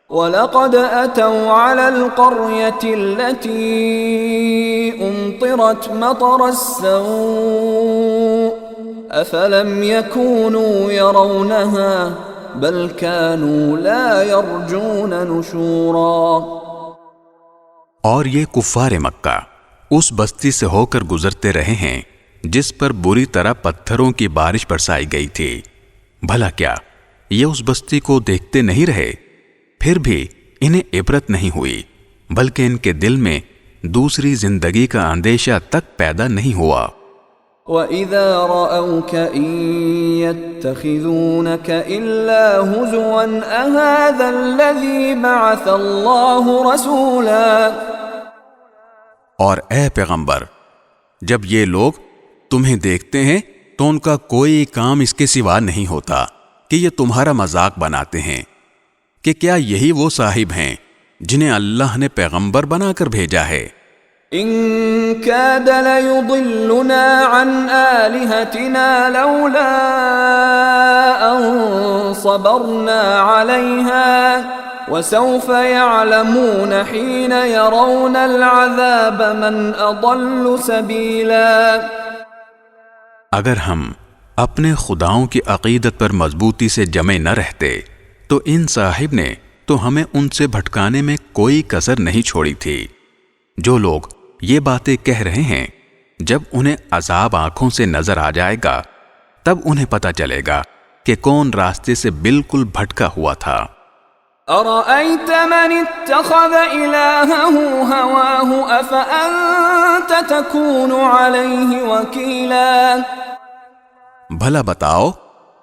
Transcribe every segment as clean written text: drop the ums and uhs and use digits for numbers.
وَلَقَدْ أَتَوْا عَلَى الْقَرْيَةِ الَّتِي أُمْطِرَتْ مَطَرَ السَّوْءِ أَفَلَمْ يَكُونُوا يَرَوْنَهَا بَلْ كَانُوا لَا يَرْجُونَ نُشُورًا۔ اور یہ کفار مکہ اس بستی سے ہو کر گزرتے رہے ہیں جس پر بری طرح پتھروں کی بارش برسائی گئی تھی، بھلا کیا یہ اس بستی کو دیکھتے نہیں رہے؟ پھر بھی انہیں عبرت نہیں ہوئی، بلکہ ان کے دل میں دوسری زندگی کا اندیشہ تک پیدا نہیں ہوا۔ وَإِذَا رَأَوْكَ إِن يَتَّخِذُونَكَ إِلَّا هُزُوًا أَهَذَا الَّذِي بَعَثَ اللَّهُ رَسُولًا۔ اور اے پیغمبر، جب یہ لوگ تمہیں دیکھتے ہیں تو ان کا کوئی کام اس کے سوا نہیں ہوتا کہ یہ تمہارا مذاق بناتے ہیں کہ کیا یہی وہ صاحب ہیں جنہیں اللہ نے پیغمبر بنا کر بھیجا ہے؟ إِن كَادَ لَيُضِلُّنَا عَنْ آلِهَتِنَا لَوْلَا أَن صَبَرْنَا عَلَيْهَا وَسَوْفَ يَعْلَمُونَ حِينَ يَرَوْنَ الْعَذَابَ مَنْ أَضَلُّ سَبِيلًا۔ اگر ہم اپنے خداؤں کی عقیدت پر مضبوطی سے جمے نہ رہتے تو ان صاحب نے تو ہمیں ان سے بھٹکانے میں کوئی کسر نہیں چھوڑی تھی۔ جو لوگ یہ باتیں کہہ رہے ہیں، جب انہیں عذاب آنکھوں سے نظر آ جائے گا تب انہیں پتہ چلے گا کہ کون راستے سے بالکل بھٹکا ہوا تھا۔ أَرَأَيْتَ مَنِ اتَّخَذَ إِلَٰهَهُ هَوَاهُ أَفَأَنتَ تَكُونُ عَلَيْهِ وَكِيلًا۔ بھلا بتاؤ،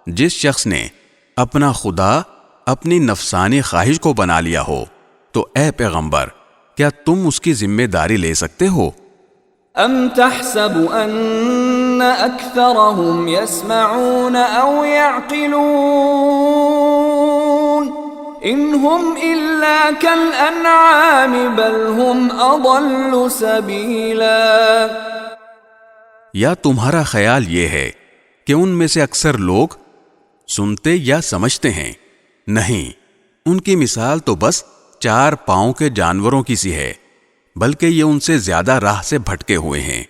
جس شخص نے اپنا خدا اپنی نفسانی خواہش کو بنا لیا ہو تو اے پیغمبر کیا تم اس کی ذمہ داری لے سکتے ہو؟ أَمْ تَحْسَبُ أَنَّ أَكْثَرَهُمْ يَسْمَعُونَ أَوْ يَعْقِلُونَ إِنْ هُمْ إِلَّا كَالْأَنْعَامِ بَلْ هُمْ أَضَلُّ سَبِيلًا۔ یا تمہارا خیال یہ ہے کہ ان میں سے اکثر لوگ سنتے یا سمجھتے ہیں؟ نہیں، ان کی مثال تو بس 4 پاؤں کے جانوروں کی سی ہے، بلکہ یہ ان سے زیادہ راہ سے بھٹکے ہوئے ہیں۔